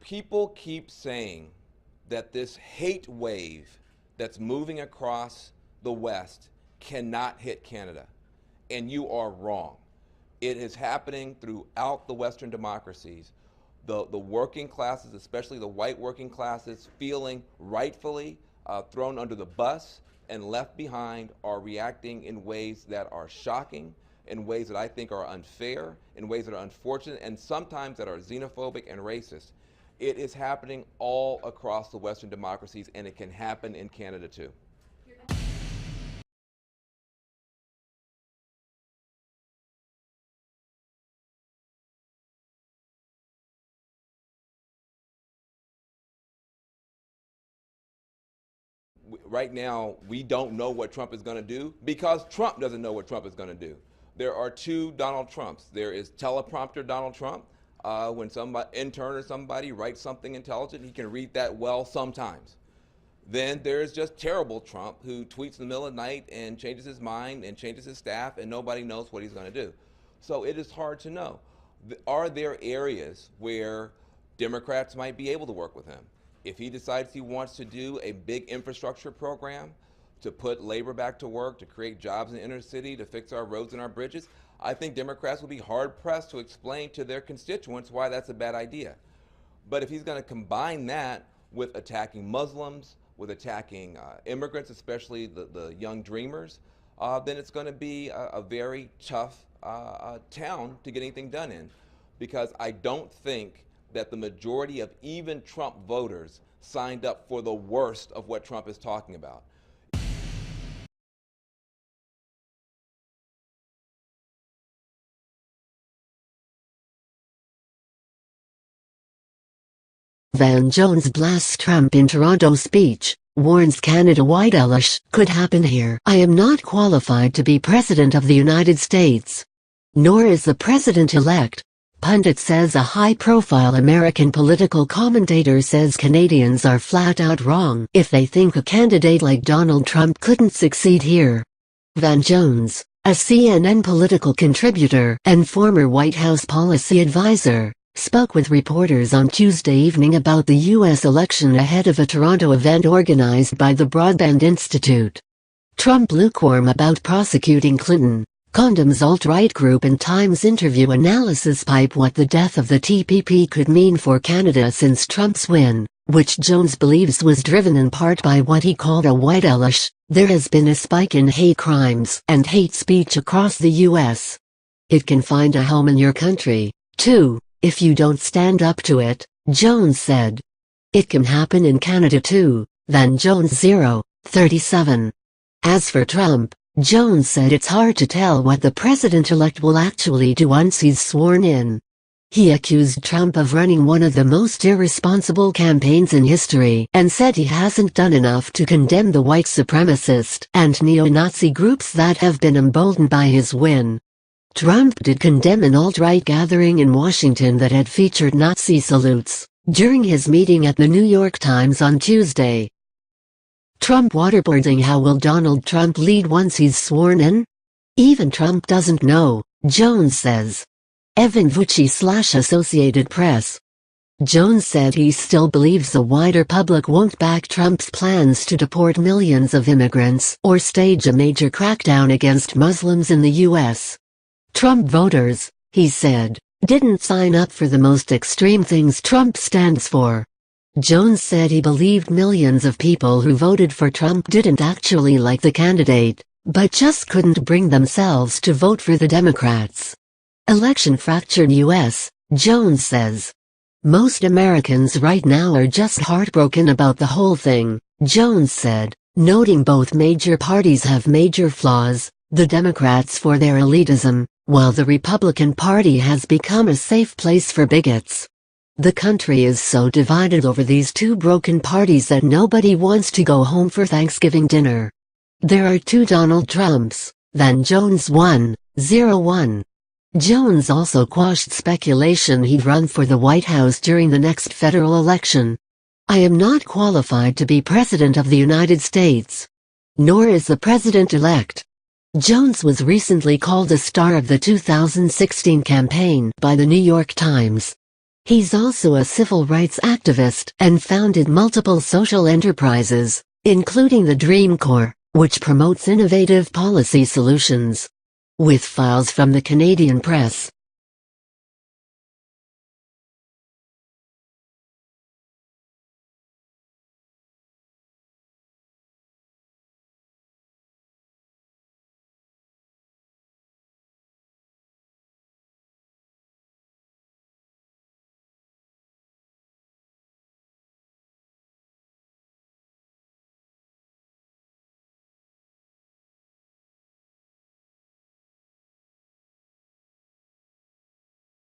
People keep saying that this hate wave that's moving across the West cannot hit Canada. And you are wrong. It is happening throughout the Western democracies. The working classes, especially the white working classes, feeling rightfully thrown under the bus and left behind, are reacting in ways that are shocking, in ways that I think are unfair, in ways that are unfortunate, and sometimes that are xenophobic and racist. It is happening all across the Western democracies, and it can happen in Canada too. Right now, we don't know what Trump is going to do because Trump doesn't know what Trump is going to do. There are two Donald Trumps. There is teleprompter Donald Trump. When some intern or somebody writes something intelligent, he can read that well sometimes. Then there's just terrible Trump, who tweets in the middle of the night and changes his mind and changes his staff, and nobody knows what he's going to do. So it is hard to know. Are there areas where Democrats might be able to work with him? If he decides he wants to do a big infrastructure program to put labor back to work, to create jobs in the inner city, to fix our roads and our bridges, I think Democrats will be hard-pressed to explain to their constituents why that's a bad idea. But if he's going to combine that with attacking Muslims, with attacking immigrants, especially the young dreamers, then it's going to be a very tough town to get anything done in. Because I don't think that the majority of even Trump voters signed up for the worst of what Trump is talking about. Van Jones blasts Trump in Toronto speech, warns Canada Whitelash could happen here. I am not qualified to be President of the United States. Nor is the President-elect. Pundit says a high-profile American political commentator says Canadians are flat-out wrong if they think a candidate like Donald Trump couldn't succeed here. Van Jones, a CNN political contributor and former White House policy advisor, spoke with reporters on Tuesday evening about the U.S. election ahead of a Toronto event organized by the Broadband Institute. Trump lukewarm about prosecuting Clinton. Condom's alt-right group and Times interview analysis pipe what the death of the TPP could mean for Canada since Trump's win, which Jones believes was driven in part by what he called a whitelash. There has been a spike in hate crimes and hate speech across the U.S. It can find a home in your country, too, if you don't stand up to it, Jones said. It can happen in Canada too, Van Jones 37. As for Trump, Jones said it's hard to tell what the president-elect will actually do once he's sworn in. He accused Trump of running one of the most irresponsible campaigns in history and said he hasn't done enough to condemn the white supremacist and neo-Nazi groups that have been emboldened by his win. Trump did condemn an alt-right gathering in Washington that had featured Nazi salutes during his meeting at the New York Times on Tuesday. Trump waterboarding. How will Donald Trump lead once he's sworn in? Even Trump doesn't know, Jones says. Evan Vucci / Associated Press. Jones said he still believes the wider public won't back Trump's plans to deport millions of immigrants or stage a major crackdown against Muslims in the U.S. Trump voters, he said, didn't sign up for the most extreme things Trump stands for. Jones said he believed millions of people who voted for Trump didn't actually like the candidate, but just couldn't bring themselves to vote for the Democrats. Election-fractured U.S., Jones says. Most Americans right now are just heartbroken about the whole thing, Jones said, noting both major parties have major flaws, the Democrats for their elitism, while the Republican Party has become a safe place for bigots. The country is so divided over these two broken parties that nobody wants to go home for Thanksgiving dinner. There are two Donald Trumps, Van Jones 101. Jones also quashed speculation he'd run for the White House during the next federal election. I am not qualified to be President of the United States. Nor is the President-elect. Jones was recently called a star of the 2016 campaign by the New York Times. He's also a civil rights activist and founded multiple social enterprises, including the Dream Corps, which promotes innovative policy solutions. With files from the Canadian press,